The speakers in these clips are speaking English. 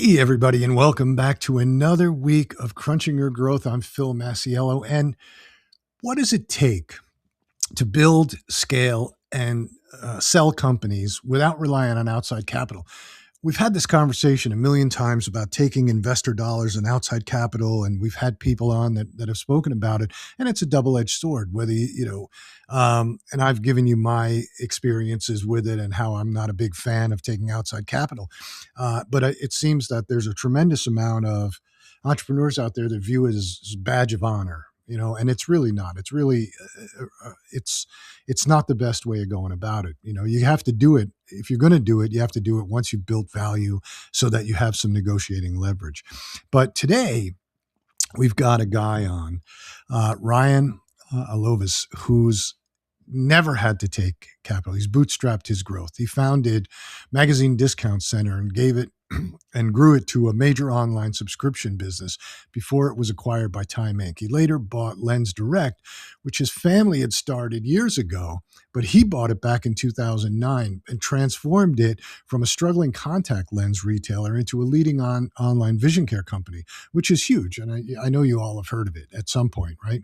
Hey, everybody, and welcome back to another week of Crunching Your Growth. I'm Phil Masiello. And what does it take to build, scale, and sell companies without relying on outside capital? We've had this conversation a million times about taking investor dollars and outside capital, and we've had people on that have spoken about it. And it's a double-edged sword. Whether and I've given you my experiences with it and how I'm not a big fan of taking outside capital. But it seems that there's a tremendous amount of entrepreneurs out there that view it as a badge of honor. And it's really not. It's really, it's not the best way of going about it. You have to do it. If you're going to do it, you have to do it once you've built value so that you have some negotiating leverage. But today we've got a guy on, Ryan Alovis, who's never had to take capital. He's bootstrapped his growth. He founded Magazine Discount Center and gave it and grew it to a major online subscription business before it was acquired by Time Inc. He later bought Lens Direct, which his family had started years ago, but he bought it back in 2009 and transformed it from a struggling contact lens retailer into a leading online vision care company, which is huge. And I know you all have heard of it at some point, right?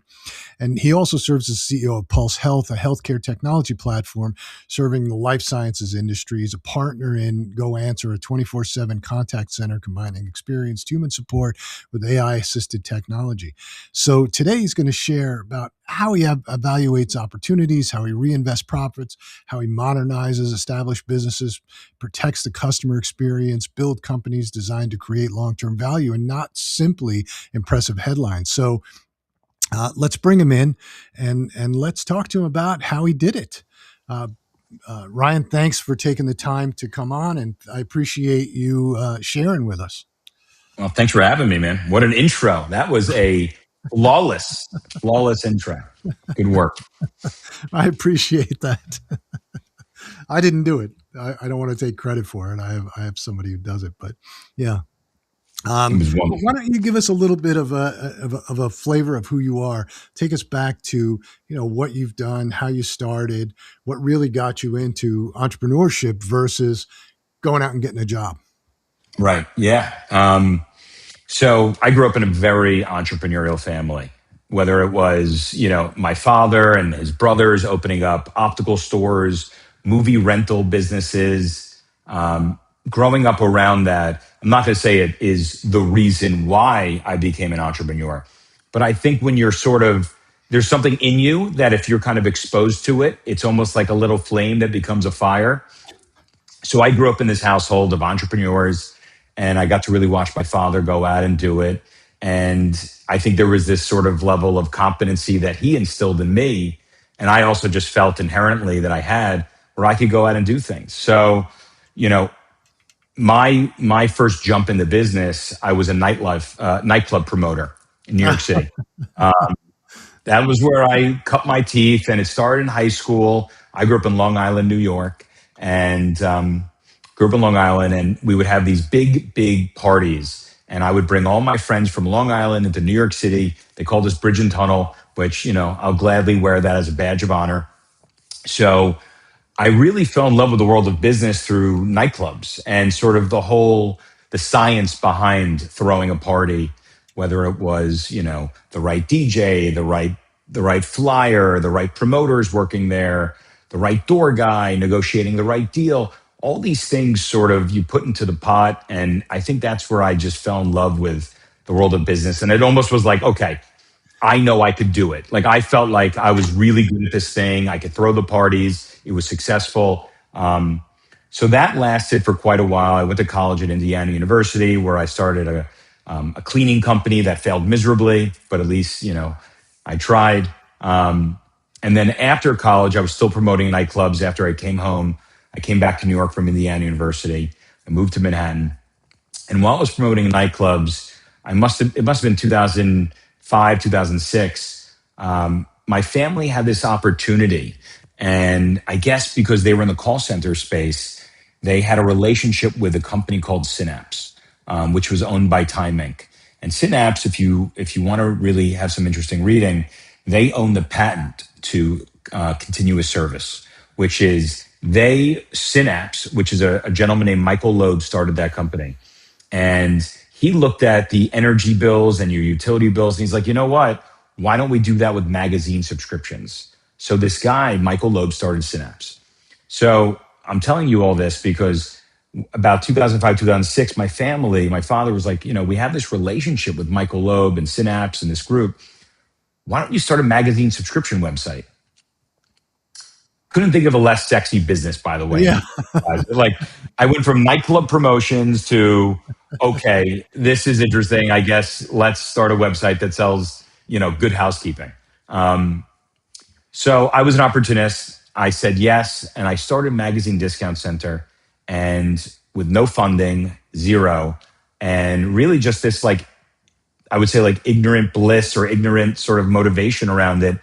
And he also serves as CEO of Pulse Health, a healthcare technology platform serving the life sciences industry. He's a partner in Go Answer, a 24/7 contact center combining experienced human support with AI-assisted technology. So today he's going to share about how he evaluates opportunities, how he reinvests profits, how he modernizes established businesses, protects the customer experience, build companies designed to create long-term value and not simply impressive headlines. So let's bring him in and let's talk to him about how he did it. Ryan, thanks for taking the time to come on, and I appreciate you sharing with us. Well, thanks for having me, man. What an intro. That was a flawless intro. Good work. I appreciate that. I didn't do it. I don't want to take credit for it. I have somebody who does it, but yeah. Why don't you give us a little bit of a flavor of who you are? Take us back to what you've done, how you started, what really got you into entrepreneurship versus going out and getting a job. Right. Yeah. So I grew up in a very entrepreneurial family. Whether it was my father and his brothers opening up optical stores, movie rental businesses. Growing up around that, I'm not going to say it is the reason why I became an entrepreneur, but I think when you're there's something in you that if you're kind of exposed to it, it's almost like a little flame that becomes a fire. So I grew up in this household of entrepreneurs and I got to really watch my father go out and do it. And I think there was this sort of level of competency that he instilled in me. And I also just felt inherently that I had where I could go out and do things. So, my first jump in the business, I was a nightclub promoter in New York City. That was where I cut my teeth, and it started in high school. I grew up in Long Island, New York, and we would have these big parties. And I would bring all my friends from Long Island into New York City. They called us Bridge and Tunnel, which, I'll gladly wear that as a badge of honor. So I really fell in love with the world of business through nightclubs and sort of the science behind throwing a party, whether it was, the right DJ, the right flyer, the right promoters working there, the right door guy, negotiating the right deal. All these things sort of you put into the pot. And I think that's where I just fell in love with the world of business. And it almost was like, okay, I know I could do it. Like I felt like I was really good at this thing. I could throw the parties. It was successful. So that lasted for quite a while. I went to college at Indiana University where I started a cleaning company that failed miserably, but at least, I tried. And then after college, I was still promoting nightclubs. After I came home, I came back to New York from Indiana University. I moved to Manhattan. And while I was promoting nightclubs, it must have been 2005, 2006. My family had this opportunity. And I guess because they were in the call center space, they had a relationship with a company called Synapse, which was owned by Time Inc. And Synapse, if you want to really have some interesting reading, they own the patent to continuous service, which is Synapse, which is a gentleman named Michael Loeb started that company. And he looked at the energy bills and your utility bills, and he's like, you know what? Why don't we do that with magazine subscriptions? So this guy, Michael Loeb, started Synapse. So I'm telling you all this because about 2005, 2006, my family, my father was like, we have this relationship with Michael Loeb and Synapse and this group. Why don't you start a magazine subscription website? Couldn't think of a less sexy business, by the way. Yeah. And like, I went from nightclub promotions to, okay, this is interesting. I guess let's start a website that sells, good housekeeping. So I was an opportunist. I said yes, and I started Magazine Discount Center, and with no funding, zero, and really just this like I would say like ignorant bliss or ignorant sort of motivation around it.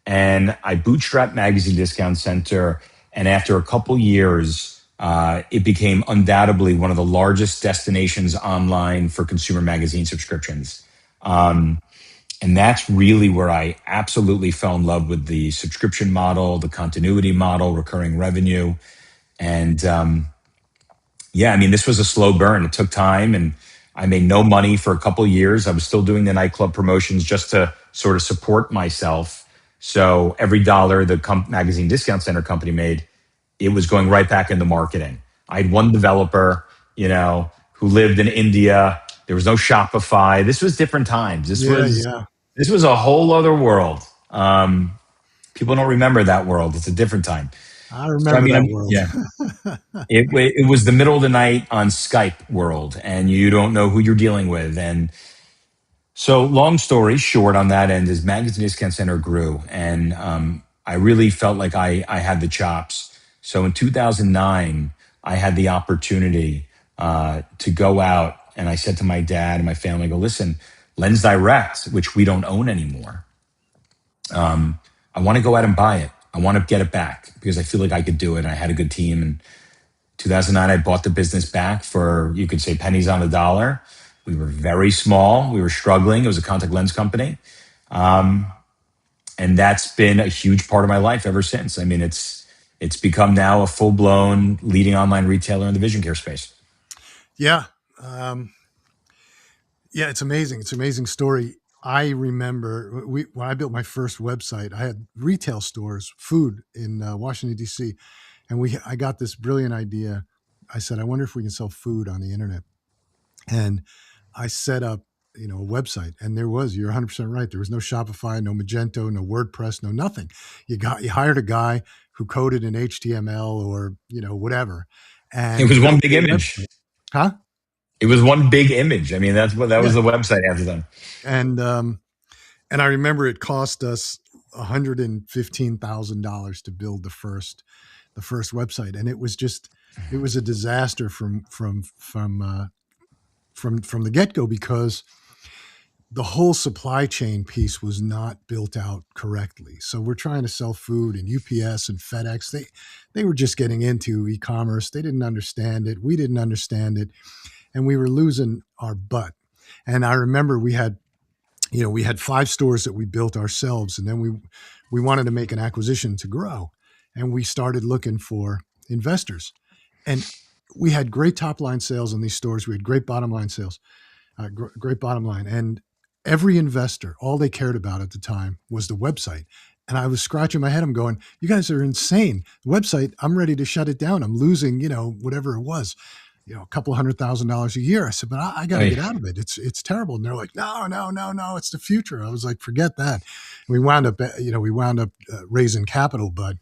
And I bootstrapped Magazine Discount Center, and after a couple years, it became undoubtedly one of the largest destinations online for consumer magazine subscriptions. And that's really where I absolutely fell in love with the subscription model, the continuity model, recurring revenue. And yeah, I mean, this was a slow burn. It took time, and I made no money for a couple of years. I was still doing the nightclub promotions just to sort of support myself. So every dollar the magazine discount center company made, it was going right back into marketing. I had one developer, who lived in India. There was no Shopify. This was different times. This Yeah. was Yeah. this was a whole other world. People don't remember that world. It's a different time. I So I remember mean, that world. yeah, it was the middle of the night on Skype world, and you don't know who you're dealing with. And so, long story short, on that end, is Magazine Discount Center grew, and I really felt like I had the chops. So in 2009, I had the opportunity to go out, and I said to my dad and my family, I go, listen, Lens Direct, which we don't own anymore, I want to go out and buy it. I want to get it back because I feel like I could do it. And I had a good team. And 2009, I bought the business back for, you could say, pennies on the dollar. We were very small. We were struggling. It was a contact lens company. And that's been a huge part of my life ever since. I mean, it's become now a full blown leading online retailer in the vision care space. Yeah. Um, yeah. It's amazing. It's an amazing story. I remember when I built my first website, I had retail stores, food in Washington, D.C. And I got this brilliant idea. I said, I wonder if we can sell food on the internet. And I set up, a website, and you're 100% right. There was no Shopify, no Magento, no WordPress, no nothing. You hired a guy who coded in HTML or, whatever. It And he was one built big a image. website. Huh? It was one big image. I mean, that was Yeah. the website after that. And, and I remember it cost us $115,000 to build the first website. And it was a disaster from the get go because the whole supply chain piece was not built out correctly. So we're trying to sell food, and UPS and FedEx, they were just getting into e-commerce. They didn't understand it. We didn't understand it. And we were losing our butt. And I remember we had 5 stores that we built ourselves, and then we wanted to make an acquisition to grow. And we started looking for investors. And we had great top line sales in these stores. We had great bottom line sales, great bottom line. And every investor, all they cared about at the time was the website. And I was scratching my head. I'm going, you guys are insane. The website, I'm ready to shut it down. I'm losing, whatever it was, a couple $100,000 a year. I said, but I got to get out of it. It's terrible. And they're like, no, no, no, no, it's the future. I was like, forget that. And we wound up raising capital, but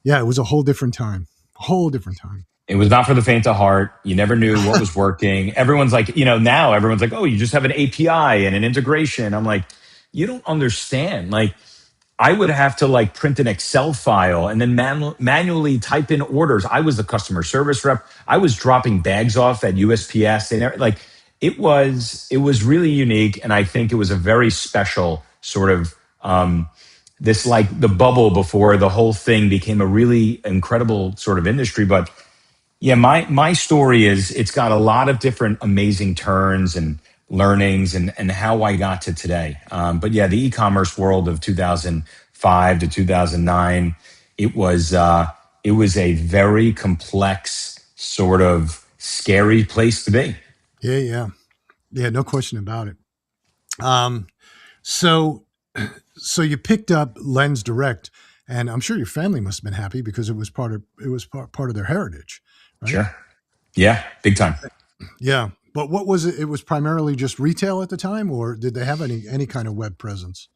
yeah, it was a whole different time, whole different time. It was not for the faint of heart. You never knew what was working. Everyone's like, now everyone's like, oh, you just have an API and an integration. I'm like, you don't understand. Like, I would have to like print an Excel file and then manually type in orders. I was the customer service rep. I was dropping bags off at USPS and like it was really unique. And I think it was a very special sort of this like the bubble before the whole thing became a really incredible sort of industry. But yeah, my story is it's got a lot of different amazing turns and learnings and how I got to today. But yeah, the e-commerce world of 2005 to 2009, it was a very complex sort of scary place to be. Yeah, yeah, yeah. No question about it. Um, so, so you picked up Lens Direct, and I'm sure your family must have been happy because it was part of their heritage, right? Sure. Yeah, big time. Yeah. But what was it? It was primarily just retail at the time, or did they have any kind of web presence?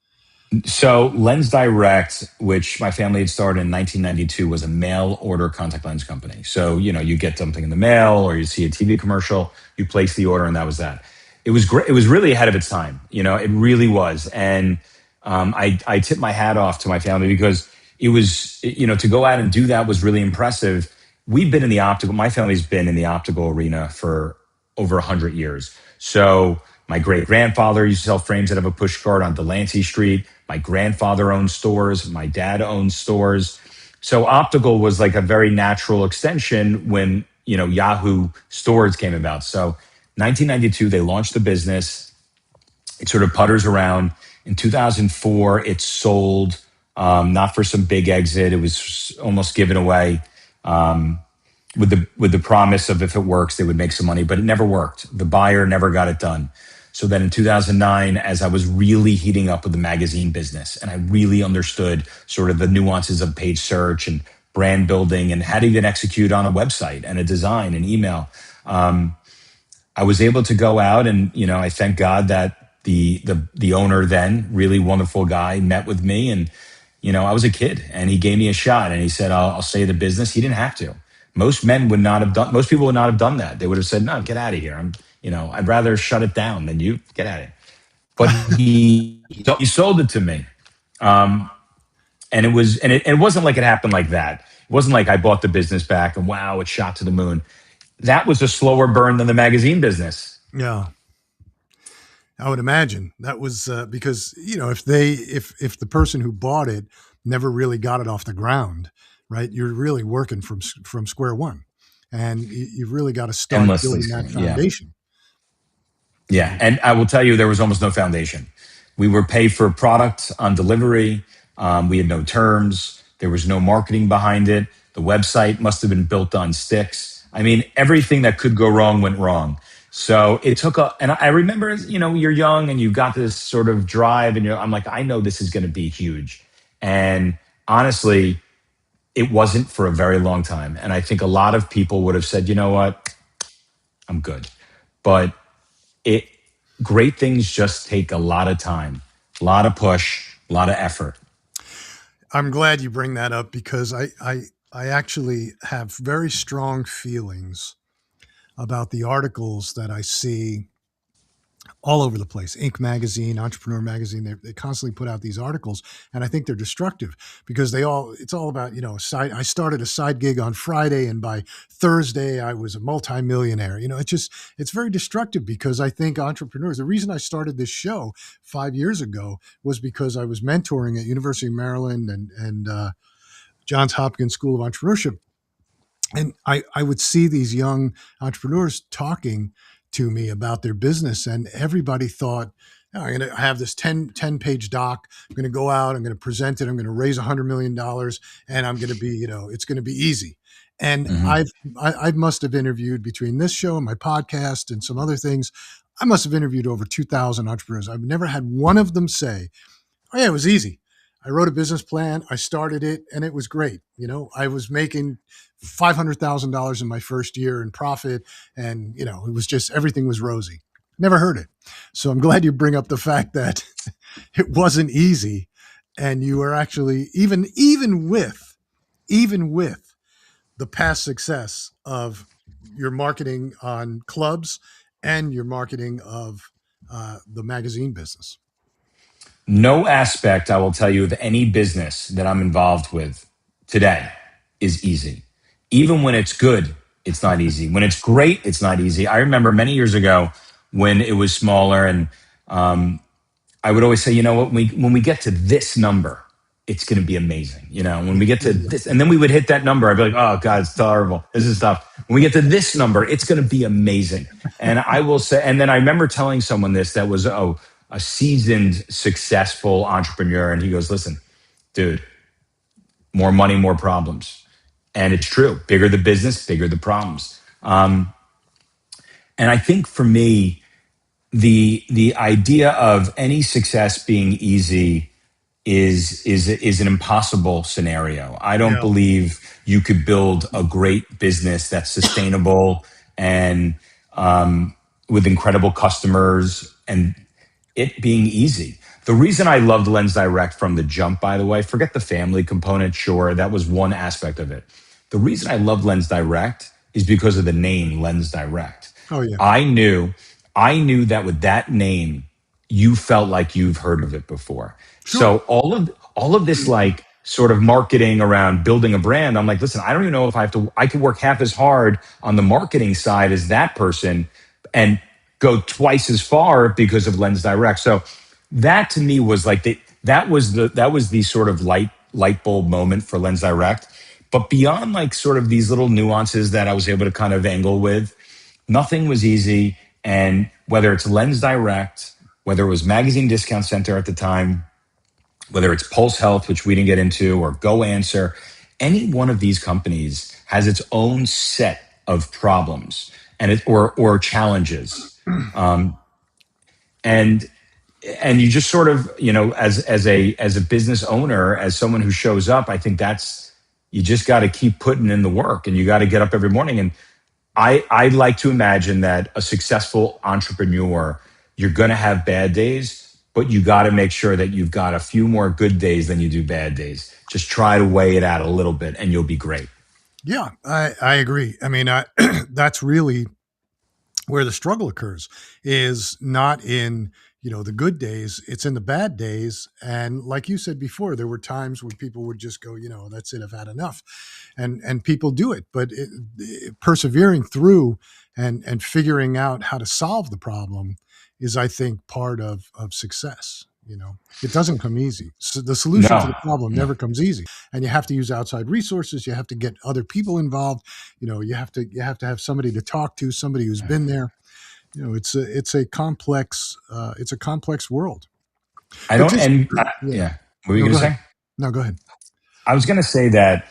So Lens Direct, which my family had started in 1992, was a mail order contact lens company. So, you get something in the mail or you see a TV commercial, you place the order, and that was that. It was great. It was really ahead of its time. It really was. And I tip my hat off to my family because it was, to go out and do that was really impressive. My family's been in the optical arena for over 100 years. So my great grandfather used to sell frames that have a push card on Delancey Street. My grandfather owned stores. My dad owned stores. So optical was like a very natural extension when, Yahoo stores came about. So 1992, they launched the business. It sort of putters around. In 2004, it sold, not for some big exit. It was almost given away with the promise of if it works, they would make some money, but it never worked. The buyer never got it done. So then in 2009, as I was really heating up with the magazine business and I really understood sort of the nuances of paid search and brand building and how to even execute on a website and a design and email, I was able to go out and I thank God that the owner then, really wonderful guy, met with me. And I was a kid and he gave me a shot and he said, I'll stay the business. He didn't have to. Most people would not have done that. They would have said, no, get out of here. I'd rather shut it down than you get out of here. But he sold it to me. And it wasn't like it happened like that. It wasn't like I bought the business back and wow, it shot to the moon. That was a slower burn than the magazine business. Yeah, I would imagine that was because if the person who bought it never really got it off the ground, right? You're really working from square one, and you've really got to start Endlessly. building that Yeah. foundation. Yeah. So And I will tell you, there was almost no foundation. We were paid for product on delivery. We had no terms. There was no marketing behind it. The website must have been built on sticks. I mean, everything that could go wrong went wrong. So it took and I remember, you're young and you've got this sort of drive and I'm like, I know this is going to be huge. And honestly, it wasn't for a very long time. And I think a lot of people would have said, you know what, I'm good. But it great things just take a lot of time, a lot of push, a lot of effort. I'm glad you bring that up because I actually have very strong feelings about the articles that I see all over the place. Inc. magazine, Entrepreneur magazine, they constantly put out these articles, and I think they're destructive because it's all about I started a side gig on Friday, and by Thursday I was a multimillionaire. It's very destructive because I think entrepreneurs. The reason I started this show 5 years ago was because I was mentoring at University of Maryland and Johns Hopkins School of Entrepreneurship, and I would see these young entrepreneurs talking to me about their business, and everybody thought, "Oh, I'm going to have this 10 page doc. I'm going to go out, I'm going to present it, I'm going to raise $100 million, and I'm going to be, it's going to be easy." And Hmm. I must have interviewed, between this show and my podcast and some other things, I must have interviewed over 2,000 entrepreneurs. I've never had one of them say, "Oh yeah, it was easy. I wrote a business plan, I started it, and it was great." I was making $500,000 in my first year in profit, and it was just everything was rosy. Never heard it. So I'm glad you bring up the fact that it wasn't easy, and you were actually even with the past success of your marketing on clubs and your marketing of the magazine business. No aspect, I will tell you, of any business that I'm involved with today is easy. Even when it's good, it's not easy. When it's great, it's not easy. I remember many years ago when it was smaller and I would always say, what, when we get to this number, it's going to be amazing. When we get to this, and then we would hit that number, I'd be like, oh God, it's terrible. This is tough. When we get to this number, it's going to be amazing. And I will say, and then I remember telling someone this that was, a seasoned, successful entrepreneur. And he goes, listen, dude, more money, more problems. And it's true. Bigger the business, bigger the problems. And I think for me, the idea of any success being easy is an impossible scenario. I don't Yeah. believe you could build a great business that's sustainable and with incredible customers and it being easy. The reason I loved Lens Direct from the jump, by the way, forget the family component, sure, that was one aspect of it. The reason I loved Lens Direct is because of the name Lens Direct. Oh yeah. I knew, I knew that with that name, you felt like you've heard of it before. Sure. So all of this like sort of marketing around building a brand, I'm like, listen, I don't even know if I could work half as hard on the marketing side as that person and go twice as far because of Lens Direct. So that to me was like that was the sort of light bulb moment for Lens Direct. But beyond like sort of these little nuances that I was able to kind of angle with, nothing was easy. And whether it's Lens Direct, whether it was Magazine Discount Center at the time, whether it's Pulse Health, which we didn't get into, or Go Answer, any one of these companies has its own set of problems or challenges. Um, and and you just sort of, as a business owner, as someone who shows up, I think that's you just got to keep putting in the work and you got to get up every morning. And I like to imagine that a successful entrepreneur, you're going to have bad days, but you got to make sure that you've got a few more good days than you do bad days. Just try to weigh it out a little bit and you'll be great. Yeah, I agree. I mean, that's really where the struggle occurs, is not in, the good days, it's in the bad days. And like you said before, there were times when people would just go, that's it, I've had enough. And people do it, but persevering through and figuring out how to solve the problem is, I think, part of success. It doesn't come easy. So the solution to No, the problem no. never comes easy, and you have to use outside resources. You have to get other people involved. You have to have somebody to talk to, somebody who's been there. It's a complex world. I But don't, just and yeah. yeah. What were you No, going go to ahead. say? No, go ahead. I was going to say that,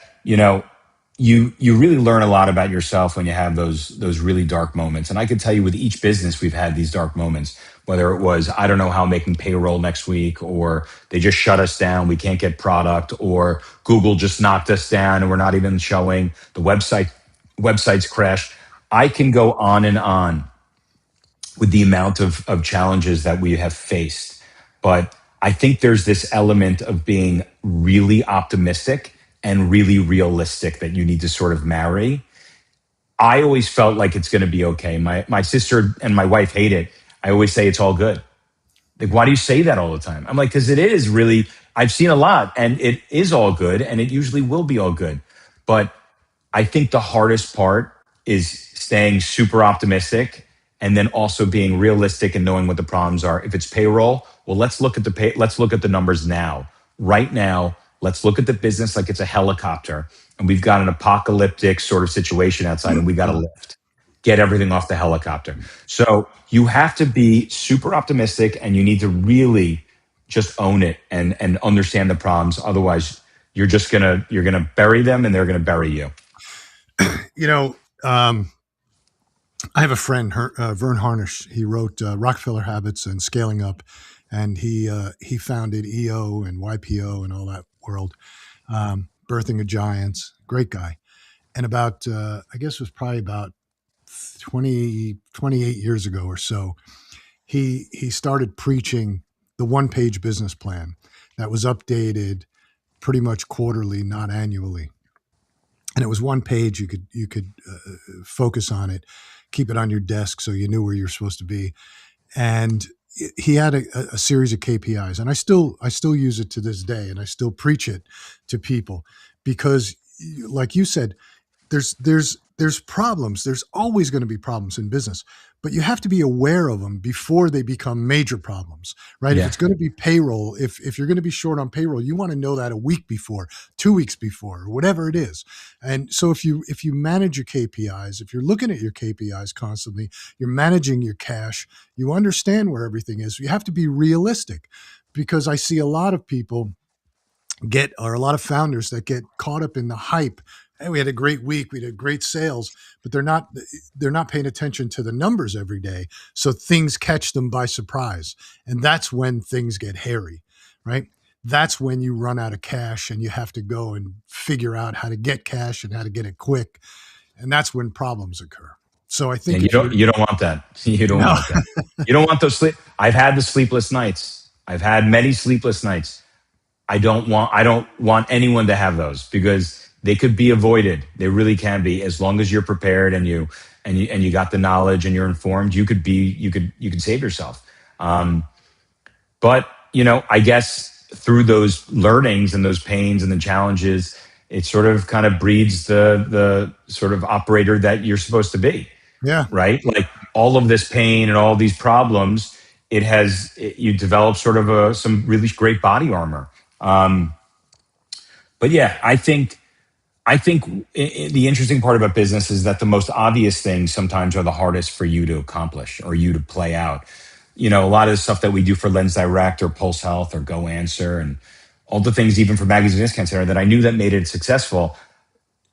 you really learn a lot about yourself when you have those really dark moments. And I could tell you with each business we've had these dark moments, whether it was I don't know how I'm making payroll next week, or they just shut us down, we can't get product, or Google just knocked us down and we're not even showing, the websites crashed. I can go on and on with the amount of challenges that we have faced. But I think there's this element of being really optimistic and really realistic that you need to sort of marry. I always felt like it's going to be okay. My sister and my wife hate it. I always say it's all good. Like, why do you say that all the time? I'm like, because it is really, I've seen a lot and it is all good and it usually will be all good. But I think the hardest part is staying super optimistic and then also being realistic and knowing what the problems are. If it's payroll, well, let's look at the numbers now. Right now, let's look at the business like it's a helicopter and we've got an apocalyptic sort of situation outside and we got to lift, get everything off the helicopter. So you have to be super optimistic and you need to really just own it and understand the problems. Otherwise, you're gonna bury them and they're gonna bury you. You know, um, I have a friend, Vern Harnish. He wrote Rockefeller Habits and Scaling Up, and he founded EO and YPO and all that world. Birthing of Giants, great guy. And about I guess it was probably about 28 years ago or so, he started preaching the one-page business plan that was updated pretty much quarterly, not annually. And it was one page. You could focus on it, keep it on your desk so you knew where you're supposed to be. And he had a series of KPIs, and I still use it to this day, and I still preach it to people because, like you said, there's problems. There's always going to be problems in business, but you have to be aware of them before they become major problems, right? If Yeah. it's going to be payroll, if you're going to be short on payroll, you want to know that a week before, 2 weeks before, or whatever it is. And so if you manage your KPIs, if you're looking at your KPIs constantly, you're managing your cash, you understand where everything is. You have to be realistic, because I see a lot of people get, or a lot of founders that get caught up in the hype hey, we had a great week, we had great sales, but they're not paying attention to the numbers every day. So things catch them by surprise. And that's when things get hairy, right? That's when you run out of cash and you have to go and figure out how to get cash and how to get it quick. And that's when problems occur. So I think And if you're you don't want that. You don't no, want that. You don't want those sleep. I've had the sleepless nights. I've had many sleepless nights. I don't want anyone to have those because they could be avoided. They really can be, as long as you're prepared and you got the knowledge and you're informed. You could save yourself. Um, but I guess through those learnings and those pains and the challenges, it sort of kind of breeds the sort of operator that you're supposed to be, yeah, right? Like all of this pain and all these problems, you develop sort of some really great body armor. Um, but yeah, I think the interesting part about business is that the most obvious things sometimes are the hardest for you to accomplish or you to play out. A lot of the stuff that we do for Lens Direct or Pulse Health or Go Answer and all the things even for Magazine Discount Center that I knew that made it successful,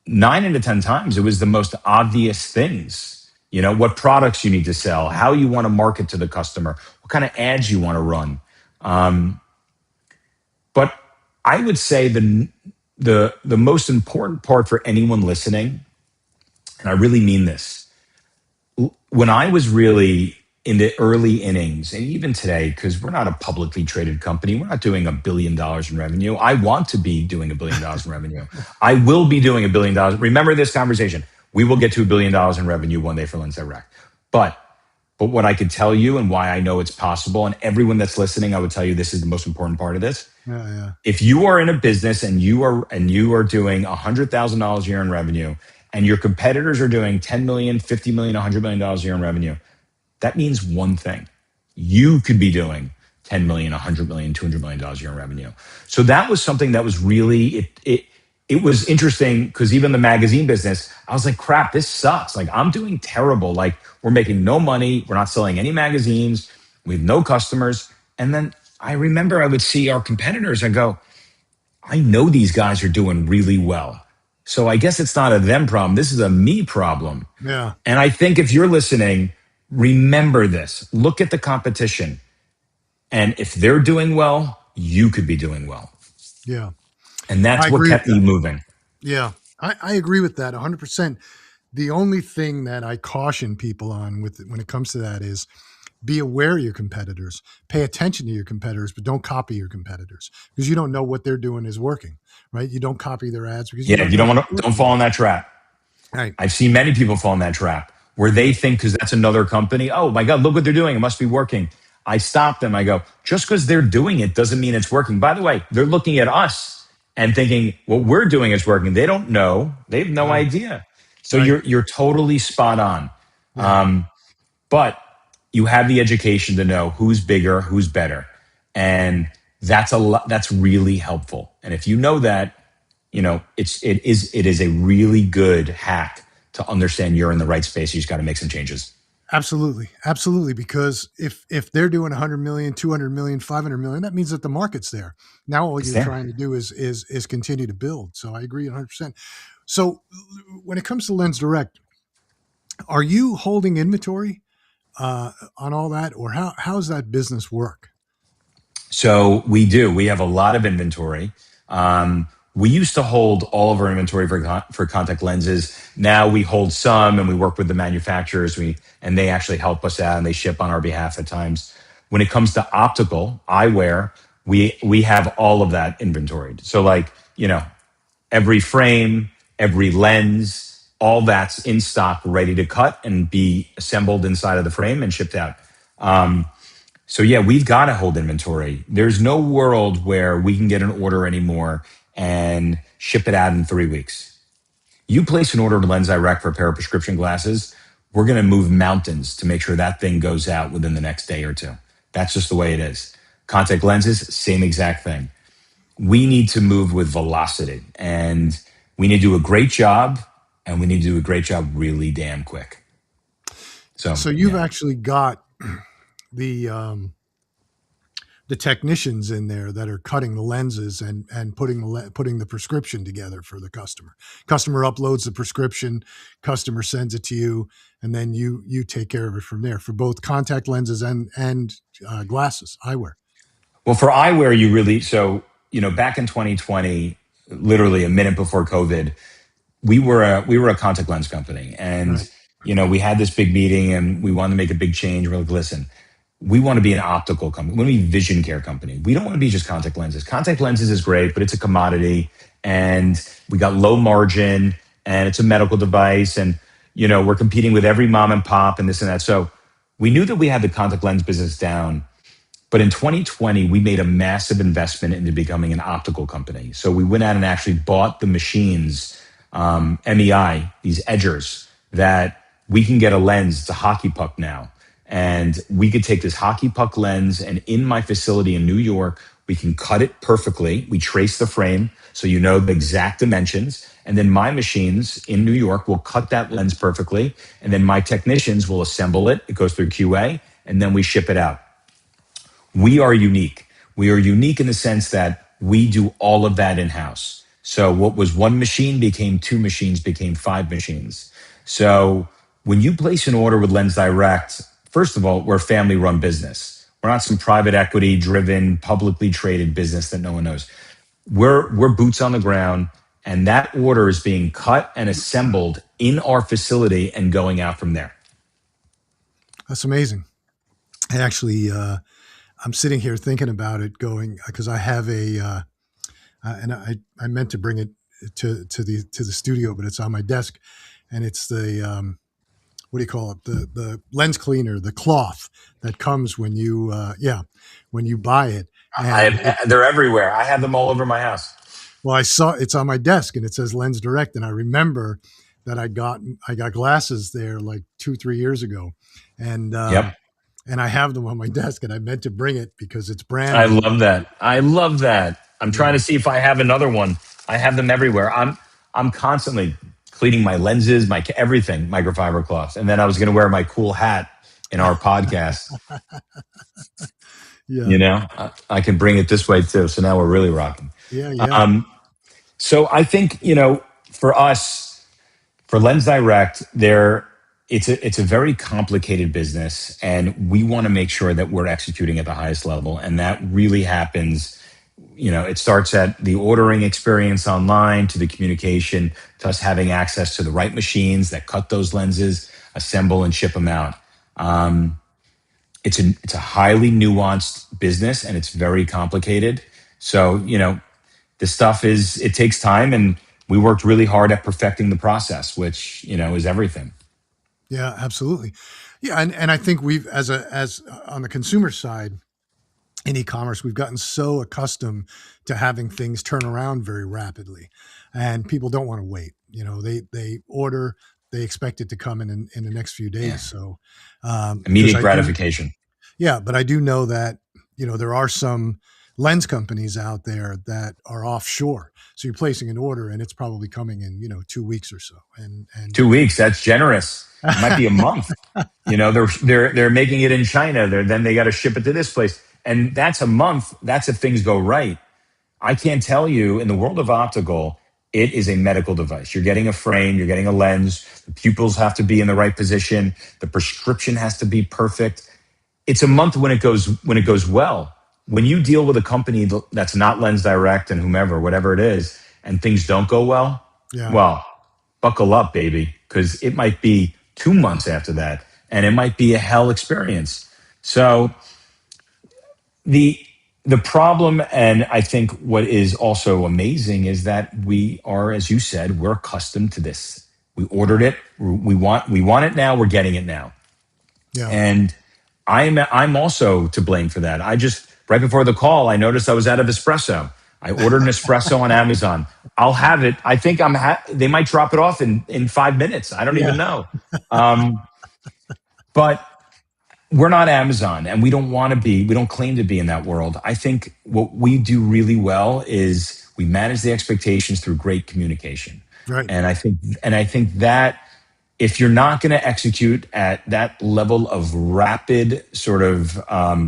9 into 10 times it was the most obvious things. What products you need to sell, how you want to market to the customer, what kind of ads you want to run. Um, but I would say the most important part for anyone listening, and I really mean this, when I was really in the early innings, and even today, because we're not a publicly traded company, we're not doing $1 billion in revenue. I want to be doing $1 billion in revenue. I will be doing $1 billion. Remember this conversation. We will get to $1 billion in revenue one day for Lens Direct. But what I could tell you and why I know it's possible, and everyone that's listening, I would tell you this is the most important part of this. yeah, yeah, If you are in a business and you are doing $100,000 a year in revenue, and your competitors are doing 10 million, 50 million, $100 million a year in revenue, that means one thing. You could be doing 10 million, 100 million, $200 million a year in revenue. So that was something that was really it was interesting because even the magazine business, I was like, crap, this sucks. Like I'm doing terrible. Like we're making no money. We're not selling any magazines. We have no customers. And then I remember I would see our competitors and go, I know these guys are doing really well. So I guess it's not a them problem. This is a me problem. yeah, And I think if you're listening, remember this. Look at the competition. And if they're doing well, you could be doing well. yeah. And I that's what agree with kept me that. moving. Yeah, I agree with that 100%. The only thing that I caution people on with when it comes to that is be aware of your competitors, pay attention to your competitors, but don't copy your competitors because you don't know what they're doing is working, right? You don't copy their ads because you Yeah, don't you know don't what's want to, don't working fall in yet. that trap. Right. I've seen many people fall in that trap where they Yeah. think because that's another company, oh my God, look what they're doing. It must be working. I stop them. I go, just because they're doing it doesn't mean it's working. By the way, they're looking at us and thinking what we're doing is working. They don't know. They have no Right. idea. So Right. you're totally spot on. Yeah. But you have the education to know who's bigger, who's better. And that's a lot, that's really helpful. And if you know that, it is a really good hack to understand you're in the right space. You just got to make some changes. Absolutely. Absolutely. Because if they're doing 100 million, 200 million, 500 million, that means that the market's there. Now all It's you're there. trying to do is continue to build. So I agree 100%. So when it comes to Lens Direct, are you holding inventory on all that, or how's that business work? So we do. We have a lot of inventory. We used to hold all of our inventory for contact lenses. Now we hold some, and we work with the manufacturers. And they actually help us out, and they ship on our behalf at times. When it comes to optical eyewear, we have all of that inventoried. So like every frame, every lens, all that's in stock, ready to cut and be assembled inside of the frame and shipped out. So yeah, we've got to hold inventory. There's no world where we can get an order anymore and ship it out in 3 weeks. You place an order to Lens Direct for a pair of prescription glasses, we're going to move mountains to make sure that thing goes out within the next day or two. That's just the way it is. Contact lenses, same exact thing. We need to move with velocity and we need to do a great job and we need to do a great job really damn quick. So So you've yeah. actually got the the technicians in there that are cutting the lenses and putting the prescription together for the customer. Customer uploads the prescription, customer sends it to you, and then you take care of it from there for both contact lenses and glasses, eyewear. Well, for eyewear, you really, so, back in 2020, literally a minute before COVID, we were a contact lens company, and Right. we had this big meeting, and we wanted to make a big change. We're like, listen, we want to be an optical company. We want to be a vision care company. We don't want to be just contact lenses. Contact lenses is great, but it's a commodity, and we got low margin, and it's a medical device, and we're competing with every mom and pop and this and that. So we knew that we had the contact lens business down, but in 2020, we made a massive investment into becoming an optical company. So we went out and actually bought the machines, MEI, these edgers, that we can get a lens. It's a hockey puck now. And we could take this hockey puck lens, and in my facility in New York, we can cut it perfectly. We trace the frame so you know the exact dimensions. And then my machines in New York will cut that lens perfectly. And then my technicians will assemble it. It goes through QA, and then we ship it out. We are unique. We are unique in the sense that we do all of that in house. So what was one machine became two machines, became five machines. So when you place an order with Lens Direct, first of all, we're a family run business. We're not some private equity driven, publicly traded business that no one knows. We're boots on the ground, and that order is being cut and assembled in our facility and going out from there. That's amazing. I actually, I'm sitting here thinking about it, going because I have and I meant to bring it to the studio, but it's on my desk, and it's the what do you call it? The lens cleaner, the cloth that comes when you when you buy it, and They're everywhere. I have them all over my house. well, I saw it's on my desk and it says Lens Direct, and I remember that I got glasses there like 2-3 years ago, and Yep. and I have them on my desk, and I meant to bring it because it's brand I new. love that. I love that. I'm trying Yeah. to see if I have another one. I have them everywhere. I'm constantly cleaning my lenses, my everything, microfiber cloths. And then I was going to wear my cool hat in our podcast. Yeah. I can bring it this way too. So now we're really rocking. Yeah. Yeah. Um, so I think for us, for Lens Direct, it's a very complicated business, and we want to make sure that we're executing at the highest level, and that really happens. It starts at the ordering experience online, to the communication, to us having access to the right machines that cut those lenses, assemble and ship them out. It's a highly nuanced business, and it's very complicated. So the stuff it takes time, and we worked really hard at perfecting the process, which is everything. Yeah. Absolutely. Yeah. And I think we've as on the consumer side in e-commerce, we've gotten so accustomed to having things turn around very rapidly, and people don't want to wait. They order, they expect it to come in the next few Yeah. days. So because Immediate I do, gratification. yeah, but I do know that there are some lens companies out there that are offshore. So you're placing an order, and it's probably coming in 2 weeks or so, and 2 weeks, that's generous. It might be a month. They're making it in China. Then they got to ship it to this place, and that's a month. That's if things go right. I can't tell you, in the world of optical, it is a medical device. You're getting a frame, you're getting a lens. The pupils have to be in the right position. The prescription has to be perfect. It's a month when it goes well. When you deal with a company that's not Lens Direct and whomever, whatever it is, and things don't go well, yeah, well, buckle up, baby, because it might be 2 months after that, and it might be a hell experience. So the the problem, and I think what is also amazing, is that we are, as you said, we're accustomed to this. We ordered it. We want it now. We're getting it now. yeah, And I'm also to blame for that. I just right before the call, I noticed I was out of espresso. I ordered an espresso on Amazon. I'll have it. I think they might drop it off in 5 minutes. I don't yeah, even know. Um, but we're not Amazon, and we don't want to be. We don't claim to be in that world. I think what we do really well is we manage the expectations through great communication, right, and I think that if you're not going to execute at that level of rapid sort of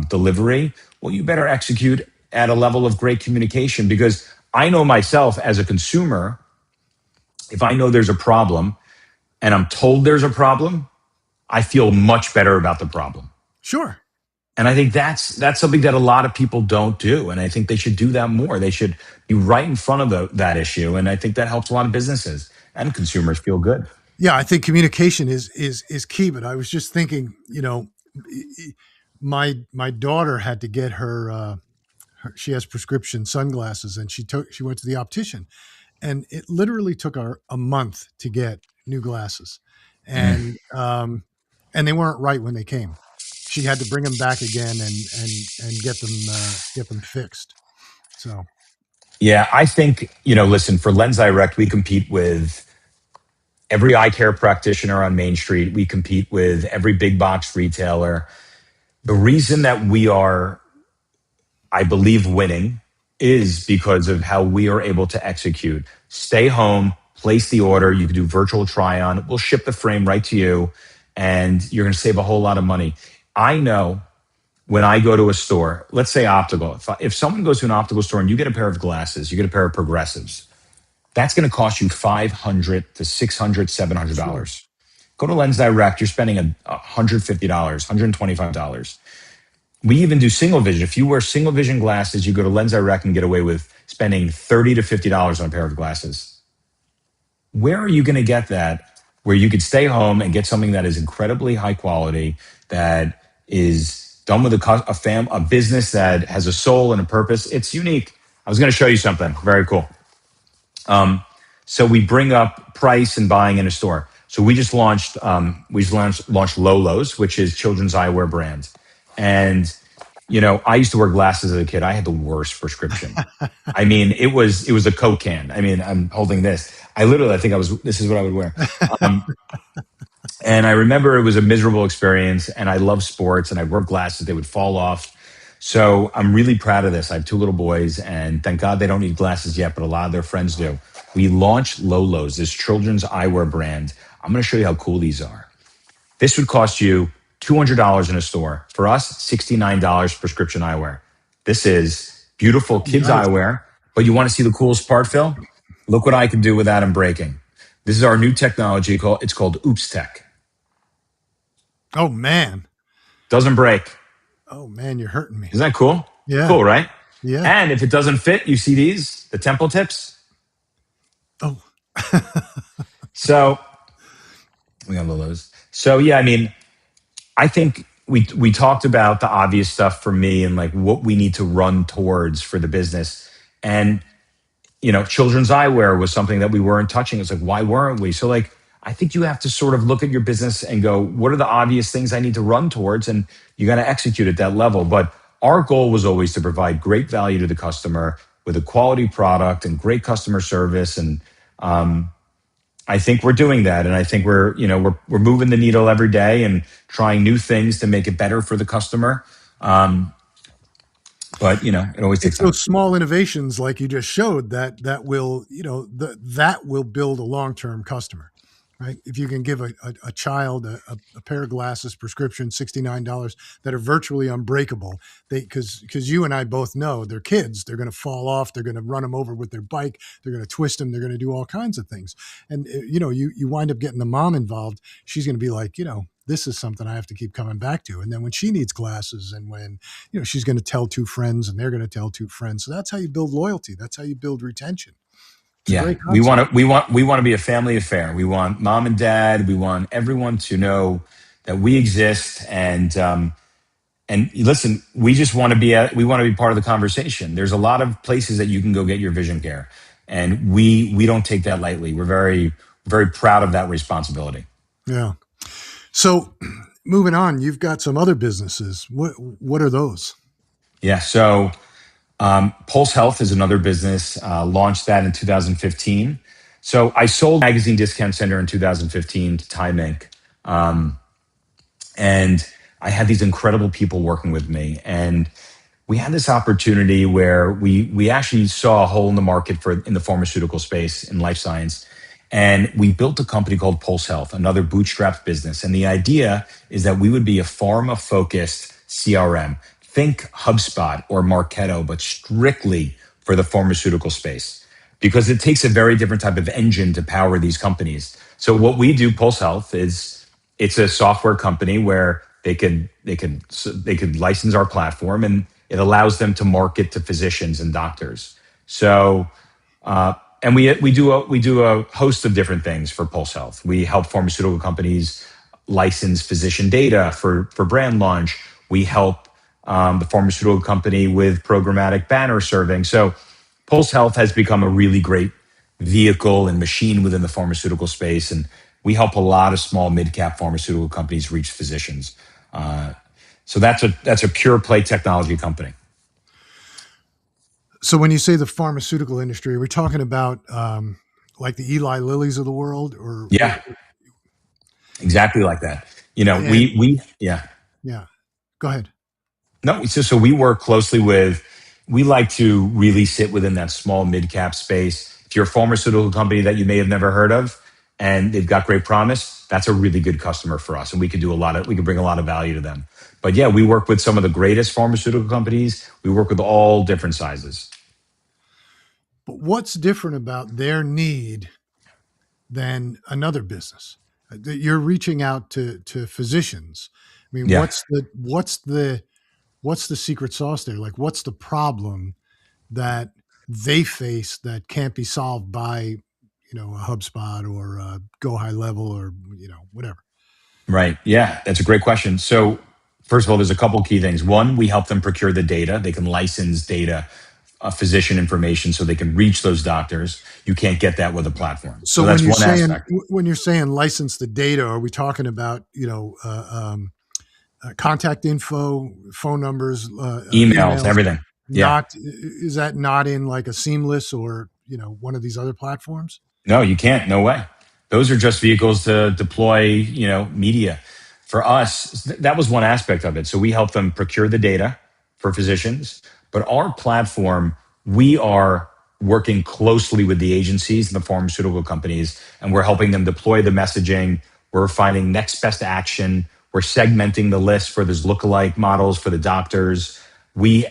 delivery, well, you better execute at a level of great communication. Because I know myself as a consumer, if I know there's a problem and I'm told there's a problem, I feel much better about the problem. Sure. And I think that's something that a lot of people don't do, and I think they should do that more. They should be right in front of that issue, and I think that helps a lot of businesses and consumers feel good. Yeah, I think communication is key. But I was just thinking, my daughter had to get she has prescription sunglasses, and she went to the optician, and it literally took her a month to get new glasses, Mm. and they weren't right when they came. She had to bring them back again and get them fixed. So Yeah, I think, listen, for Lens Direct, we compete with every eye care practitioner on Main Street. We compete with every big box retailer. The reason that we are, I believe, winning is because of how we are able to execute. Stay home, place the order. You can do virtual try on. We'll ship the frame right to you, and you're going to save a whole lot of money. I know when I go to a store, let's say optical, if someone goes to an optical store and you get a pair of glasses, you get a pair of progressives, that's going to cost you $500 to $600, sure, $700. Go to Lens Direct, you're spending $150, $125. We even do single vision. If you wear single vision glasses, you go to Lens Direct and get away with spending $30 to $50 on a pair of glasses. Where are you going to get that where you could stay home and get something that is incredibly high quality, that is done with a business that has a soul and a purpose? It's unique. I was going to show you something very cool. So we bring up price and buying in a store. So we just launched Lolo's, which is children's eyewear brand. And I used to wear glasses as a kid. I had the worst prescription. I mean, it was a Coke can. I mean, I'm holding this. I think this is what I would wear. Um, and I remember it was a miserable experience, and I love sports and I wore glasses. They would fall off. So I'm really proud of this. I have two little boys, and thank God they don't need glasses yet, but a lot of their friends do. We launched Lolo's, this children's eyewear brand. I'm going to show you how cool these are. This would cost you $200 in a store. For us, $69 prescription eyewear. This is beautiful kids nice. eyewear, but you want to see the coolest part, Phil? Look what I can do without them breaking. This is our new technology. It's called Oops Tech. Oh man, Doesn't break. oh man, you're hurting me. Isn't that cool? Yeah, Cool, right? yeah. And if it doesn't fit, you see the temple tips. Oh, So we got Lolo's. So yeah, I mean, I think we talked about the obvious stuff for me and like what we need to run towards for the business. And children's eyewear was something that we weren't touching. It's like, why weren't we? So like, I think you have to sort of look at your business and go, what are the obvious things I need to run towards? And you got to execute at that level. But our goal was always to provide great value to the customer with a quality product and great customer service. And I think we're doing that. And I think we're moving the needle every day and trying new things to make it better for the customer. But it always takes it's time. those small innovations like you just showed that will that will build a long term customer, right? If you can give a child a pair of glasses, prescription, $69 that are virtually unbreakable, because you and I both know they're kids, they're going to fall off, they're going to run them over with their bike, they're going to twist them, they're going to do all kinds of things, and you wind up getting the mom involved. She's going to be like, this is something I have to keep coming back to. And then when she needs glasses, and when she's going to tell two friends, and they're going to tell two friends. So that's how you build loyalty. That's how you build retention. It's a Yeah, great we concept. want to we want to be a family affair. We want mom and dad. We want everyone to know that we exist. And listen, we just want to we want to be part of the conversation. There's a lot of places that you can go get your vision care, and we don't take that lightly. We're very proud of that responsibility. Yeah. So moving on, you've got some other businesses. What are those? Yeah. So Pulse Health is another business. Launched that in 2015. So I sold Magazine Discount Center in 2015 to Time Inc. And I had these incredible people working with me, and we had this opportunity where we actually saw a hole in the market in the pharmaceutical space in life science, And we built a company called Pulse Health, another bootstrapped business. And the idea is that we would be a pharma focused CRM. Think HubSpot or Marketo, but strictly for the pharmaceutical space because it takes a very different type of engine to power these companies. So what we do, Pulse Health, is it's a software company where they could license our platform and it allows them to market to physicians and doctors. So and we do a host of different things for Pulse Health. We help pharmaceutical companies license physician data for brand launch. We help the pharmaceutical company with programmatic banner serving. So Pulse Health has become a really great vehicle and machine within the pharmaceutical space, and we help a lot of small mid cap pharmaceutical companies reach physicians. Uh, so that's a pure play technology company. So when you say the pharmaceutical industry, are we talking about like the Eli Lillys of the world, or Yeah, exactly like that. and Yeah. yeah, go ahead. No, so we work closely with, we like to really sit within that small mid cap space. If you're a pharmaceutical company that you may have never heard of and they've got great promise, that's a really good customer for us. And we can bring a lot of value to them. But yeah, we work with some of the greatest pharmaceutical companies. We work with all different sizes. But what's different about their need than another business? That you're reaching out to physicians. I mean, Yeah. what's the secret sauce there? Like, what's the problem that they face that can't be solved by a HubSpot or a Go High Level or whatever? Right. Yeah, that's a great question. So, first of all, there's a couple key things. One, we help them procure the data. They can license data, physician information, so they can reach those doctors. You can't get that with a platform. So So that's one aspect. when you're saying license the data, are we talking about contact info, phone numbers, Emails, emails? everything. Yeah. Not is that not in like a Seamless or one of these other platforms? No, you can't. No way. Those are just vehicles to deploy, media. For us, that was one aspect of it. So we help them procure the data for physicians, but our platform, we are working closely with the agencies and the pharmaceutical companies, and we're helping them deploy the messaging. We're finding next best action. We're segmenting the list for those lookalike models for the doctors. We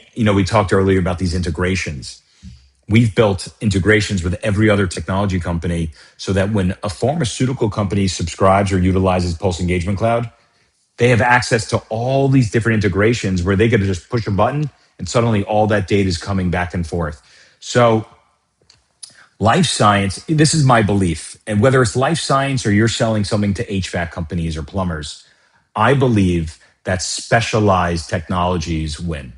talked earlier about these integrations. We've built integrations with every other technology company so that when a pharmaceutical company subscribes or utilizes Pulse Engagement Cloud, they have access to all these different integrations where they get to just push a button and suddenly all that data is coming back and forth. So, life science, this is my belief. And whether it's life science or you're selling something to HVAC companies or plumbers, I believe that specialized technologies win.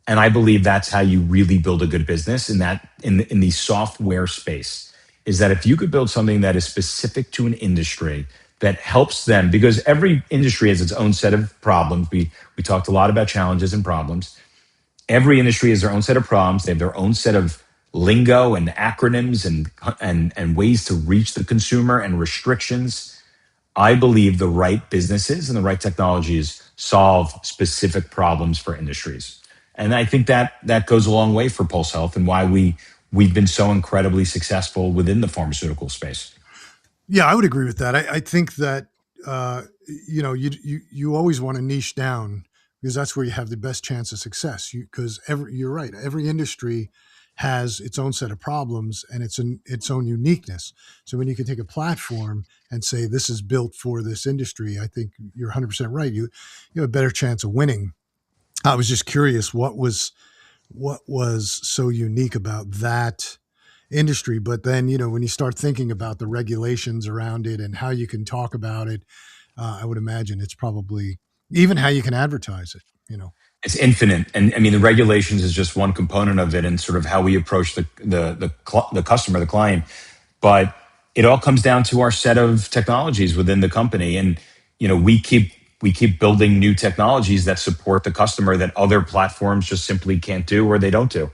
And I believe that's how you really build a good business in the software space. Is that if you could build something that is specific to an industry that helps them, because every industry has its own set of problems. We talked a lot about challenges and problems. Every industry has their own set of problems. They have their own set of lingo and acronyms and ways to reach the consumer and restrictions. I believe the right businesses and the right technologies solve specific problems for industries. And I think that goes a long way for Pulse Health and why we've been so incredibly successful within the pharmaceutical space. Yeah, I would agree with that. I think that uh, you always want to niche down because that's where you have the best chance of success. Because you're right, every industry has its own set of problems and its own uniqueness. So when you can take a platform and say this is built for this industry, I think you're 100% right. You have a better chance of winning. I was just curious what was so unique about that industry. But then, when you start thinking about the regulations around it and how you can talk about it, I would imagine it's probably even how you can advertise it. It's infinite, and I mean the regulations is just one component of it, and sort of how we approach the customer, the client. But it all comes down to our set of technologies within the company, and we keep building new technologies that support the customer that other platforms just simply can't do or they don't do.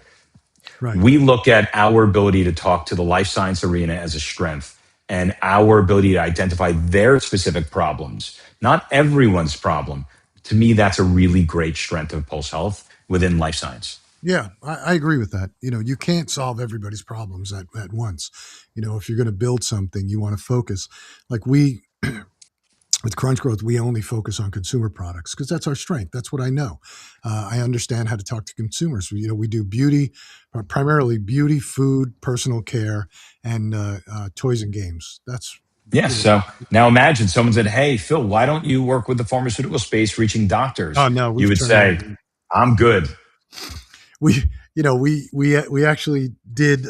Right. We look at our ability to talk to the life science arena as a strength and our ability to identify their specific problems, not everyone's problem. To me, that's a really great strength of Pulse Health within life science. Yeah, I agree with that. You can't solve everybody's problems at once. If you're going to build something, you want to focus. Like with Crunch Growth, we only focus on consumer products because that's our strength. That's what I know. I understand how to talk to consumers. We do beauty, primarily beauty, food, personal care, and toys and games. That's Yes. you know. So now imagine someone said, "Hey, Phil, why don't you work with the pharmaceutical space reaching Oh doctors?" no, You we've would turned that say, down. "I'm good." We actually did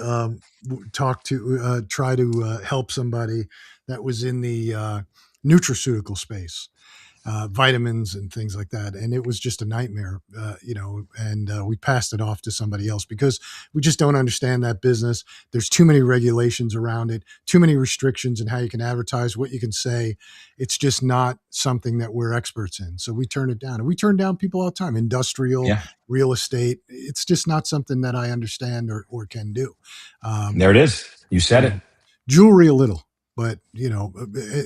talk to try to help somebody that was in the nutraceutical space, vitamins and things like that. And it was just a nightmare, and we passed it off to somebody else because we just don't understand that business. There's too many regulations around it, too many restrictions in how you can advertise, what you can say. It's just not something that we're experts in. So we turn it down. And we turn down people all the time, industrial, Yeah, real estate. It's just not something that I understand or can do. Um, there it is. You you said it. know, Jewelry a little, but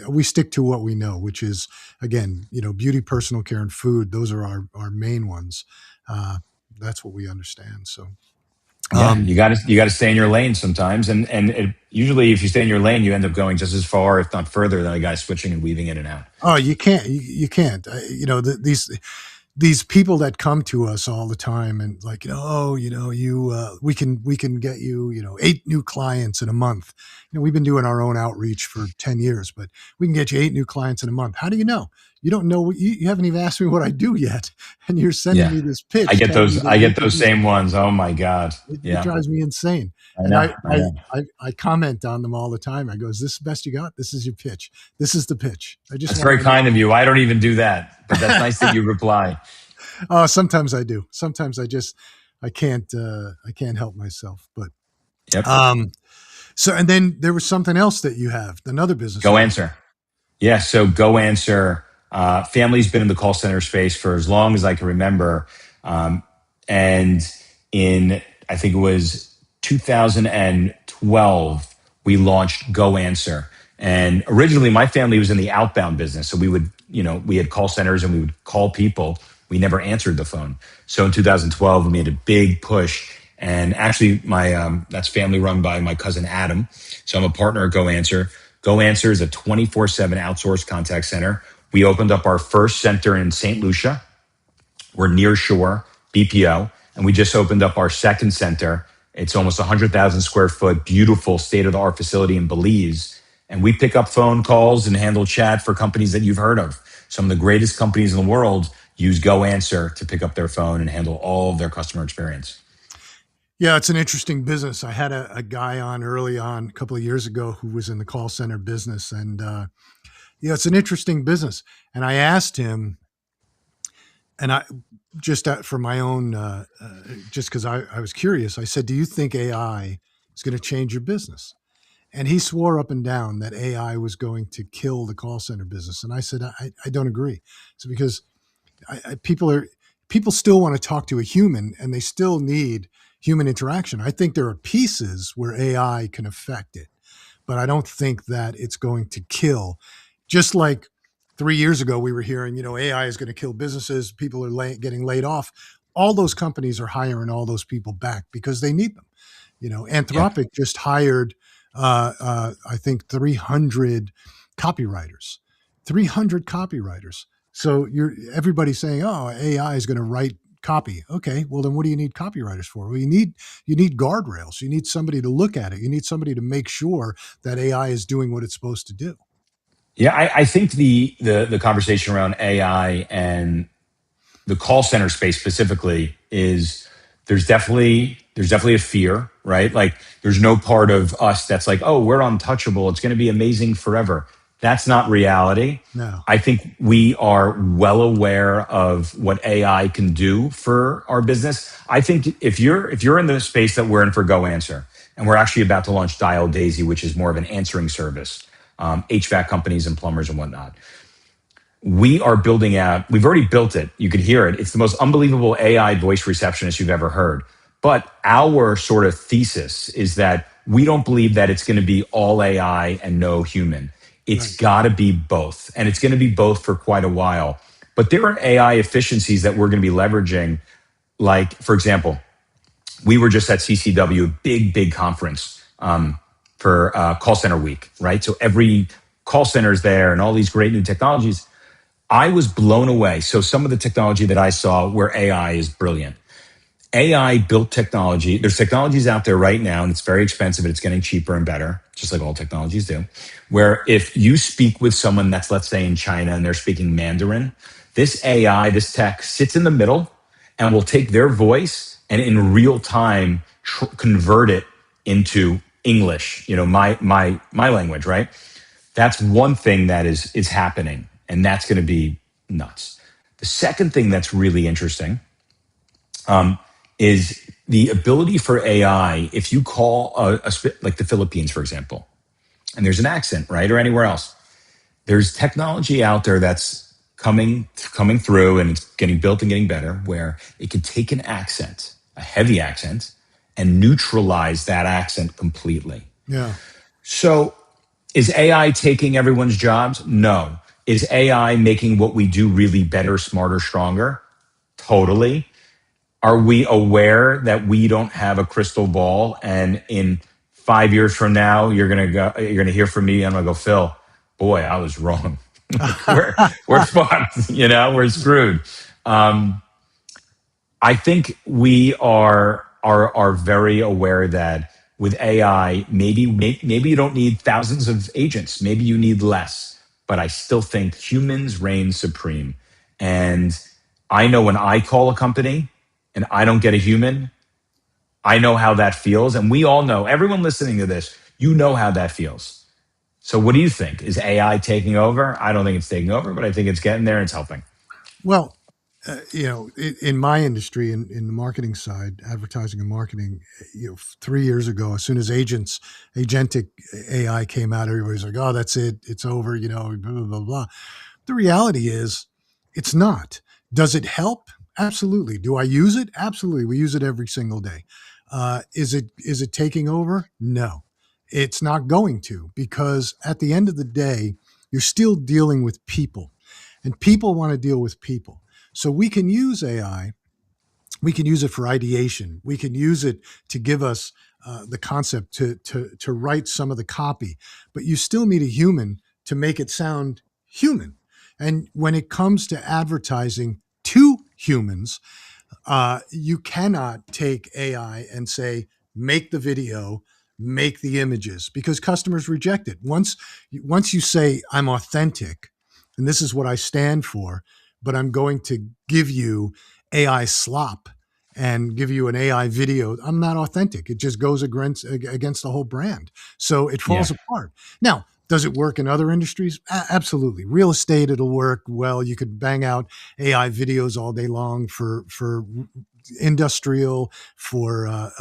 we stick to what we know, which is again, beauty, personal care, and food. Those are our main ones. Uh, that's what we understand. So, Yeah, um, you got to stay in your lane sometimes, usually if you stay in your lane, you end up going just as far, if not further, than a guy switching and weaving in and out. oh, you can't, you can't. These people that come to us all the time and like, oh, you we can get you, 8 new clients in a month. We've been doing our own outreach for 10 years, but we can get you 8 new clients in a month. How do you know? You don't know what you haven't even asked me what I do yet. And you're sending Yeah, me this pitch telling me that I you get can those do same ones. Oh my god. it Yeah, drives me insane. I And know, I know. I comment on them all the time. I go, is this the best you got? This is your pitch. This is the pitch. I just That's want to very kind of understand. you. I don't even do that, but that's nice that you reply. Sometimes I do. Sometimes I can't help myself. But Yep. um, so and then there was something else that you have, another business Go you have. answer. Yeah, so Go Answer. Family's been in the call center space for as long as I can remember. And in, I think it was 2012, we launched Go Answer. And originally, my family was in the outbound business. So we had call centers and we would call people. We never answered the phone. So in 2012, we made a big push. And actually, that's family run by my cousin Adam. So I'm a partner at Go Answer. Go Answer is a 24/7 outsourced contact center. We opened up our first center in St. Lucia. We're near shore, BPO, and we just opened up our second center. It's almost 100,000 square foot, beautiful state of the art facility in Belize. And we pick up phone calls and handle chat for companies that you've heard of. Some of the greatest companies in the world use Go Answer to pick up their phone and handle all of their customer experience. Yeah, it's an interesting business. I had a guy on early on a couple of years ago who was in the call center business, and it's an interesting business. And I asked him, and I just for my own, just because I was curious, I said, "Do you think AI is going to change your business?" And he swore up and down that AI was going to kill the call center business. And I said, I don't agree. So because people still want to talk to a human and they still need human interaction. I think there are pieces where AI can affect it, but I don't think that it's going to kill. Just like 3 years ago, we were hearing, AI is going to kill businesses. People are getting laid off. All those companies are hiring all those people back because they need them. Yep. Anthropic just hired, I think, 300 copywriters. 300 copywriters. So everybody's saying, "Oh, AI is going to write copy." Okay, well then, what do you need copywriters for? Well, you need guardrails. You need somebody to look at it. You need somebody to make sure that AI is doing what it's supposed to do. Yeah, I think the conversation around AI and the call center space specifically is there's definitely a fear, right? Like there's no part of us that's like, oh, we're untouchable. It's going to be amazing forever. That's not reality. No, I think we are well aware of what AI can do for our business. I think if you're in the space that we're in for Go Answer, and we're actually about to launch Dial Daisy, which is more of an answering service, HVAC companies and plumbers and whatnot, we are building out, we've already built it. You can hear it. It's the most unbelievable AI voice receptionist you've ever heard. But our sort of thesis is that we don't believe that it's going to be all AI and no human. It's right. got to be both. And it's going to be both for quite a while. But there are AI efficiencies that we're going to be leveraging. Like, for example, We were just at CCW, big conference for call center week, right? So every call center is there and all these great new technologies. I was blown away. So some of the technology that I saw where AI is brilliant. AI built technology. There's technologies out there right now, and it's very expensive, and it's getting cheaper and better, just like all technologies do. Where if you speak with someone that's, let's say, in China and they're speaking Mandarin, this AI, this tech sits in the middle and will take their voice and in real time convert it into English, my language, right? That's one thing that is happening, and that's going to be nuts. The second thing that's really interesting is the ability for AI. If you call like the Philippines, for example, and there's an accent, right, or anywhere else, there's technology out there that's coming through, and it's getting built and getting better, where it can take an accent, a heavy accent, and neutralize that accent completely. Yeah. So, is AI taking everyone's jobs? No. Is AI making what we do really better, smarter, stronger? Totally. Are we aware that we don't have a crystal ball, and in 5 years from now you're gonna hear from me and I'm gonna go, Phil, boy, I was wrong. Like, we're fucked, we're screwed. um, I think we are very aware that with AI, maybe you don't need thousands of agents, maybe you need less, but I still think humans reign supreme. And I know when I call a company and I don't get a human, I know how that feels. And we all know, everyone listening to this, you know how that feels. So what do you think? Is AI taking over? I don't think it's taking over, but I think it's getting there and it's helping. Well, in my industry, in the marketing side, advertising and marketing, 3 years ago, as soon as agentic AI came out, everybody's like, "Oh, that's it, it's over," blah blah blah blah. The reality is, it's not. Does it help? Absolutely. Do I use it? Absolutely. We use it every single day. Is it taking over? No, it's not going to, because at the end of the day, you're still dealing with people, and people want to deal with people. So we can use AI. We can use it for ideation. We can use it to give us the concept to write some of the copy, but you still need a human to make it sound human. And when it comes to advertising to humans, you cannot take AI and say, make the video, make the images, because customers reject it. Once you say, I'm authentic, and this is what I stand for, but I'm going to give you AI slop and give you an AI video, I'm not authentic. It just goes against the whole brand. So it Yeah. falls apart. Now, does it work in other industries? Absolutely. Real estate, it'll work well. You could bang out AI videos all day long for industrial, for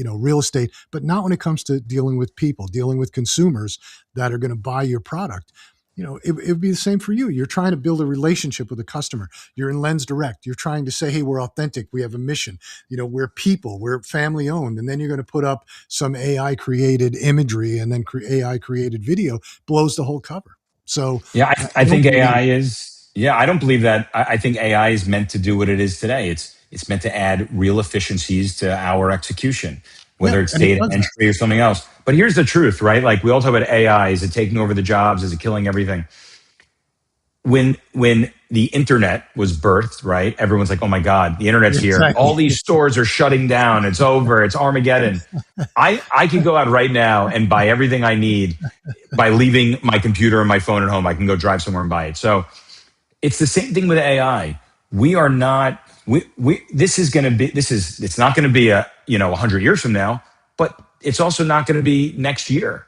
real estate, but not when it comes to dealing with people, dealing with consumers that are going to buy your product. It would be the same for you. You're trying to build a relationship with a customer. You're in Lens Direct. You're trying to say, hey, we're authentic. We have a mission. We're people. We're family owned. And then you're going to put up some AI created imagery, and then AI created video blows the whole cover. So Yeah, I I don't think believe AI it. is. Yeah, I don't believe that. I think AI is meant to do what it is today. It's meant to add real efficiencies to our execution, Yeah, whether it's and it data does that. entry or something else. But here's the truth, right? Like, we all talk about AI. Is it taking over the jobs? Is it killing everything? When the internet was birthed, right? Everyone's like, "Oh my God, the internet's here. Exactly. All these stores are shutting down. It's over. It's Armageddon." I could go out right now and buy everything I need by leaving my computer and my phone at home. I can go drive somewhere and buy it. So it's the same thing with AI. We are not. We this is going to be. It's not going to be 100 years from now, but it's also not going to be next year.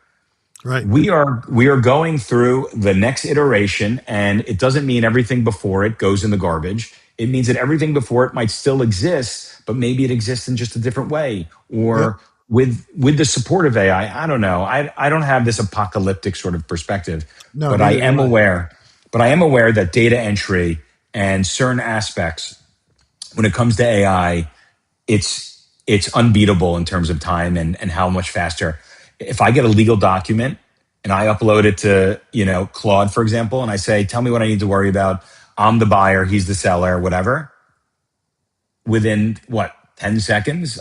Right. We are going through the next iteration, and it doesn't mean everything before it goes in the garbage. It means that everything before it might still exist, but maybe it exists in just a different way, Yep. or with the support of AI. I don't know. I don't have this apocalyptic sort of perspective, No, but I neither am do I. aware. But I am aware that data entry and certain aspects, when it comes to AI, it's unbeatable in terms of time and how much faster. If I get a legal document and I upload it to Claude, for example, and I say, tell me what I need to worry about. I'm the buyer, he's the seller, whatever. Within what, 10 seconds,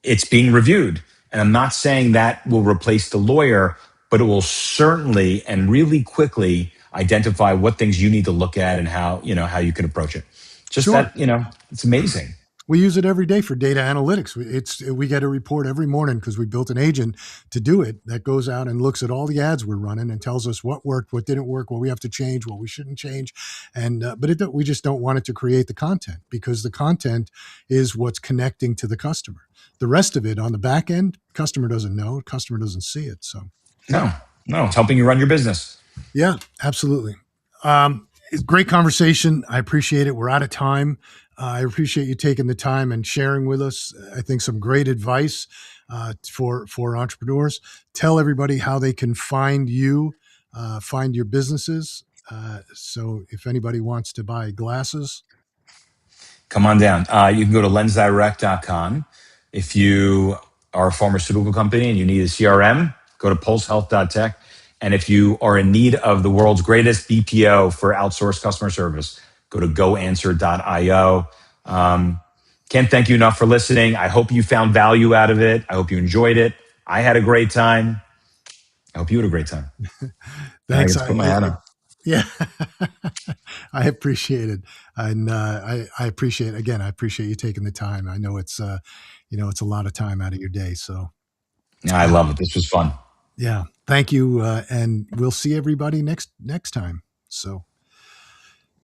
it's being reviewed. And I'm not saying that will replace the lawyer, but it will certainly and really quickly identify what things you need to look at and how you can approach it. Just Sure. that, it's amazing. We use it every day for data analytics. We get a report every morning because we built an agent to do it that goes out and looks at all the ads we're running and tells us what worked, what didn't work, what we have to change, what we shouldn't change. And we just don't want it to create the content because the content is what's connecting to the customer. The rest of it on the back end, customer doesn't know, customer doesn't see it. So yeah, No, no, it's helping you run your business. yeah, absolutely. It's a great conversation. I appreciate it. We're out of time. I appreciate you taking the time and sharing with us. I think some great advice for entrepreneurs. Tell everybody how they can find you, find your businesses. So if anybody wants to buy glasses, Come on down. You can go to lensdirect.com. If you are a pharmaceutical company and you need a CRM, go to pulsehealth.tech. And if you are in need of the world's greatest BPO for outsourced customer service, go to goanswer.io. Can't thank you enough for listening. I hope you found value out of it. I hope you enjoyed it. I had a great time. I hope you had a great time. I thanks. get to put my hat on. Yeah, I appreciate it, and I appreciate again. I appreciate you taking the time. I know it's a lot of time out of your day. So I uh, love it. This was fun. yeah, thank you, and we'll see everybody next time. So.